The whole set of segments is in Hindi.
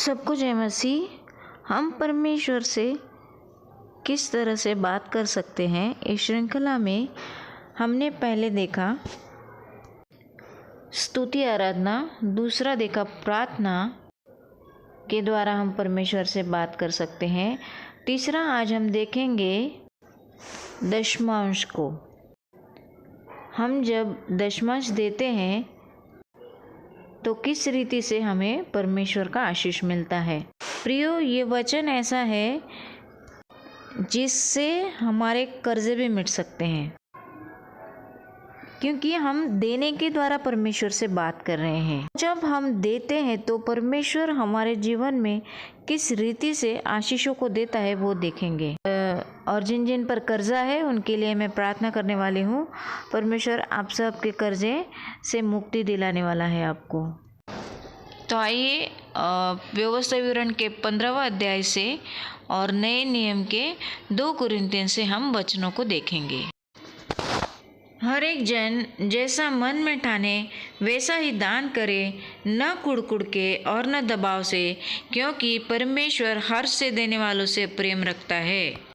सबको जय मसीह। हम परमेश्वर से किस तरह से बात कर सकते हैं, इस श्रृंखला में हमने पहले देखा स्तुति आराधना, दूसरा देखा प्रार्थना के द्वारा हम परमेश्वर से बात कर सकते हैं। तीसरा आज हम देखेंगे दशमांश को। हम जब दशमांश देते हैं तो किस रीति से हमें परमेश्वर का आशीष मिलता है। प्रियो, ये वचन ऐसा है जिससे हमारे कर्जे भी मिट सकते हैं, क्योंकि हम देने के द्वारा परमेश्वर से बात कर रहे हैं। जब हम देते हैं तो परमेश्वर हमारे जीवन में किस रीति से आशीषों को देता है वो देखेंगे। और जिन जिन पर कर्जा है उनके लिए मैं प्रार्थना करने वाली हूँ। परमेश्वर आप सब के कर्जे से मुक्ति दिलाने वाला है आपको। तो आइए व्यवस्था विवरण के 15वां अध्याय से और नए नियम के 2 कुरिन्थियन से हम वचनों को देखेंगे। हर एक जन जैसा मन में ठाने वैसा ही दान करे, न कुड़कुड़ के और न दबाव से, क्योंकि परमेश्वर हर्ष से देने वालों से प्रेम रखता है।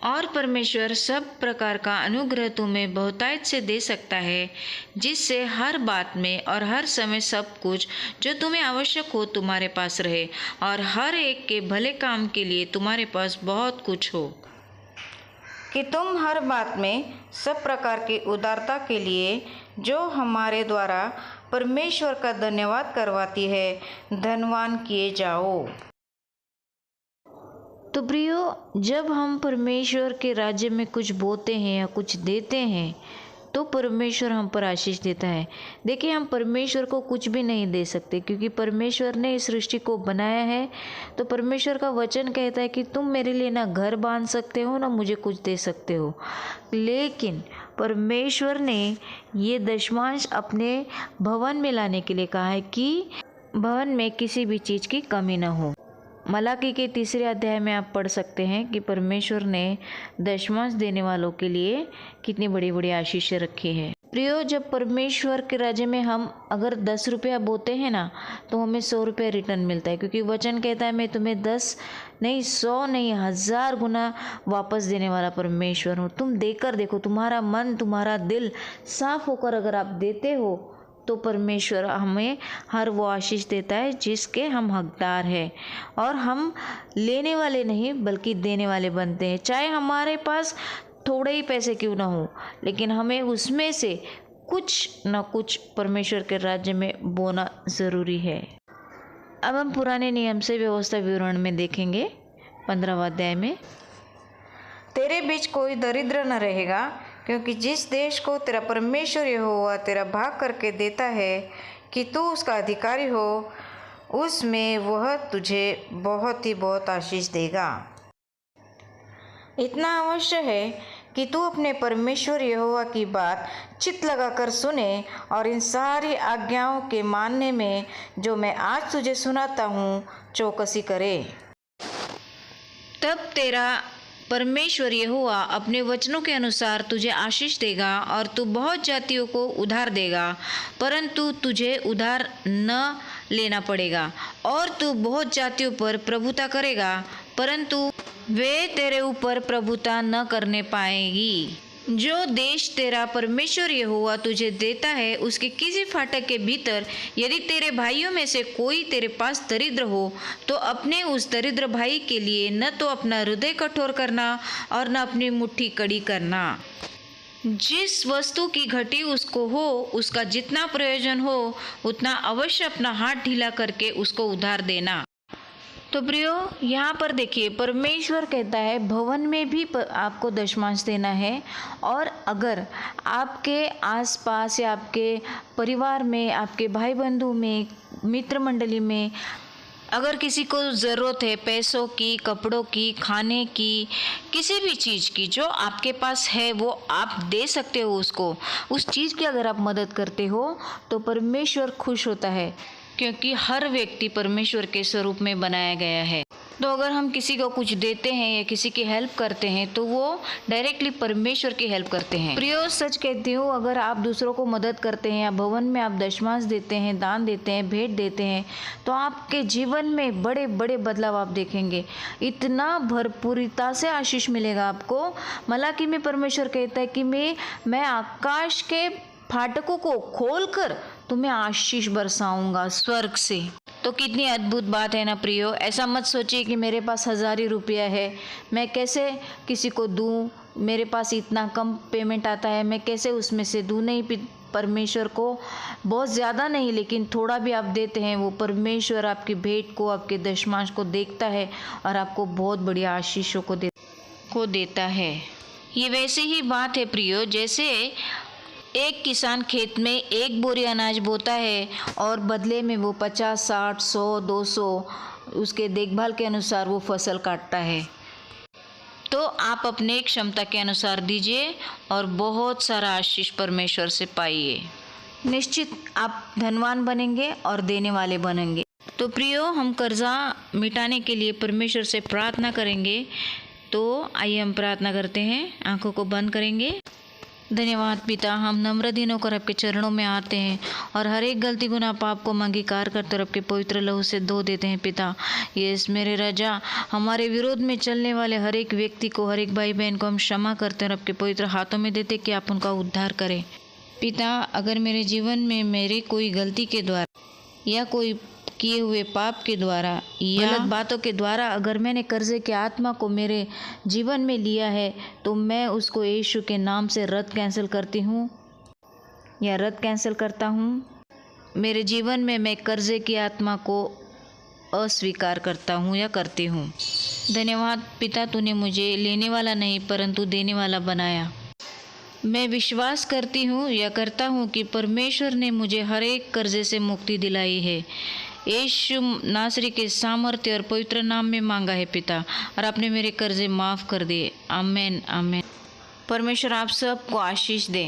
और परमेश्वर सब प्रकार का अनुग्रह तुम्हें बहुतायत से दे सकता है, जिससे हर बात में और हर समय सब कुछ जो तुम्हें आवश्यक हो तुम्हारे पास रहे, और हर एक के भले काम के लिए तुम्हारे पास बहुत कुछ हो, कि तुम हर बात में सब प्रकार की उदारता के लिए, जो हमारे द्वारा परमेश्वर का धन्यवाद करवाती है, धनवान किए जाओ। तो प्रियो, जब हम परमेश्वर के राज्य में कुछ बोते हैं या कुछ देते हैं तो परमेश्वर हम पर आशीष देता है। देखिए, हम परमेश्वर को कुछ भी नहीं दे सकते, क्योंकि परमेश्वर ने इस सृष्टि को बनाया है। तो परमेश्वर का वचन कहता है कि तुम मेरे लिए ना घर बांध सकते हो ना मुझे कुछ दे सकते हो, लेकिन परमेश्वर ने ये दशमांश अपने भवन में लाने के लिए कहा है कि भवन में किसी भी चीज़ की कमी ना हो। मलाकी के 3 अध्याय में आप पढ़ सकते हैं कि परमेश्वर ने दशमांश देने वालों के लिए कितनी बड़ी बड़ी आशीष रखी है। प्रियो, जब परमेश्वर के राज्य में हम अगर 10 रुपया बोते हैं ना, तो हमें 100 रुपया रिटर्न मिलता है, क्योंकि वचन कहता है मैं तुम्हें 10 नहीं 100 नहीं 1000 गुना वापस देने वाला परमेश्वर हूँ। तुम देकर देखो, तुम्हारा मन तुम्हारा दिल साफ होकर अगर आप देते हो तो परमेश्वर हमें हर वो आशीष देता है जिसके हम हकदार हैं, और हम लेने वाले नहीं बल्कि देने वाले बनते हैं। चाहे हमारे पास थोड़े ही पैसे क्यों ना हो, लेकिन हमें उसमें से कुछ न कुछ परमेश्वर के राज्य में बोना ज़रूरी है। अब हम पुराने नियम से व्यवस्था विवरण में देखेंगे 15वां अध्याय में। तेरे बीच कोई दरिद्र न रहेगा, क्योंकि जिस देश को तेरा परमेश्वर यहोवा तेरा भाग करके देता है कि तू उसका अधिकारी हो, उसमें वह तुझे बहुत ही बहुत आशीष देगा। इतना अवश्य है कि तू अपने परमेश्वर यहोवा की बात चित्त लगाकर सुने, और इन सारी आज्ञाओं के मानने में जो मैं आज तुझे सुनाता हूँ चौकसी करे। तब तेरा परमेश्वर यहोवा अपने वचनों के अनुसार तुझे आशीष देगा, और तू बहुत जातियों को उधार देगा, परंतु तुझे उधार न लेना पड़ेगा। और तू बहुत जातियों पर प्रभुता करेगा, परंतु वे तेरे ऊपर प्रभुता न करने पाएगी। जो देश तेरा परमेश्वर यहोवा तुझे देता है, उसके किसी फाटक के भीतर यदि तेरे भाइयों में से कोई तेरे पास दरिद्र हो, तो अपने उस दरिद्र भाई के लिए न तो अपना हृदय कठोर करना और न अपनी मुट्ठी कड़ी करना। जिस वस्तु की घटी उसको हो, उसका जितना प्रयोजन हो उतना अवश्य अपना हाथ ढीला करके उसको उधार देना। तो प्रियो, यहाँ पर देखिए, परमेश्वर कहता है भवन में भी आपको दशमांश देना है, और अगर आपके आसपास या आपके परिवार में, आपके भाई बंधु में, मित्र मंडली में अगर किसी को ज़रूरत है पैसों की, कपड़ों की, खाने की, किसी भी चीज़ की, जो आपके पास है वो आप दे सकते हो उसको, उस चीज़ की अगर आप मदद करते हो तो परमेश्वर खुश होता है, क्योंकि हर व्यक्ति परमेश्वर के स्वरूप में बनाया गया है। तो अगर हम किसी को कुछ देते हैं या किसी की हेल्प करते हैं तो वो डायरेक्टली परमेश्वर की हेल्प करते हैं। प्रियो, सच कहती हूँ, अगर आप दूसरों को मदद करते हैं या भवन में आप दशमांश देते हैं, दान देते हैं, भेंट देते हैं, तो आपके जीवन में बड़े बड़े बदलाव आप देखेंगे। इतना भरपूरता से आशीष मिलेगा आपको। मलाकी में परमेश्वर कहता है कि मैं आकाश के फाटकों को खोलकर तुम्हें आशीष बरसाऊंगा स्वर्ग से। तो कितनी अद्भुत बात है ना प्रियो। ऐसा मत सोचिए कि मेरे पास 1000 ही रुपया है, मैं कैसे किसी को दूं, मेरे पास इतना कम पेमेंट आता है, मैं कैसे उसमें से दूं। नहीं, परमेश्वर को बहुत ज़्यादा नहीं, लेकिन थोड़ा भी आप देते हैं, वो परमेश्वर आपकी भेंट को, आपके दशमांश को देखता है और आपको बहुत बड़ी आशीषों को देता है। ये वैसे ही बात है प्रियो, जैसे एक किसान खेत में 1 बोरी अनाज बोता है और बदले में वो 50, 60, 100, 200 उसके देखभाल के अनुसार वो फसल काटता है। तो आप अपने क्षमता के अनुसार दीजिए और बहुत सारा आशीष परमेश्वर से पाइए। निश्चित आप धनवान बनेंगे और देने वाले बनेंगे। तो प्रियो, हम कर्जा मिटाने के लिए परमेश्वर से प्रार्थना करेंगे। तो आइए हम प्रार्थना करते हैं, आंखों को बंद करेंगे। धन्यवाद पिता, हम नम्र दिन होकर आपके चरणों में आते हैं और हर एक गलती गुनाह पाप को अंगीकार करते और आपके पवित्र लहू से धो देते हैं पिता। यस मेरे राजा, हमारे विरोध में चलने वाले हर एक व्यक्ति को, हर एक भाई बहन को हम क्षमा करते हैं और आपके पवित्र हाथों में देते कि आप उनका उद्धार करें पिता। अगर मेरे जीवन में मेरे कोई गलती के द्वारा या कोई किए हुए पाप के द्वारा या गलत बातों के द्वारा अगर मैंने कर्जे की आत्मा को मेरे जीवन में लिया है, तो मैं उसको यीशु के नाम से रद्द कैंसिल करती हूँ या रद्द कैंसिल करता हूँ। मेरे जीवन में मैं कर्जे की आत्मा को अस्वीकार करता हूँ या करती हूँ। धन्यवाद पिता, तूने मुझे लेने वाला नहीं परंतु देने वाला बनाया। मैं विश्वास करती हूँ या करता हूँ कि परमेश्वर ने मुझे हर एक कर्जे से मुक्ति दिलाई है। यीशु नासरी के सामर्थ्य और पवित्र नाम में मांगा है पिता, और आपने मेरे कर्जे माफ़ कर दिए। आमेन आमेन। परमेश्वर आप सबको आशीष दे।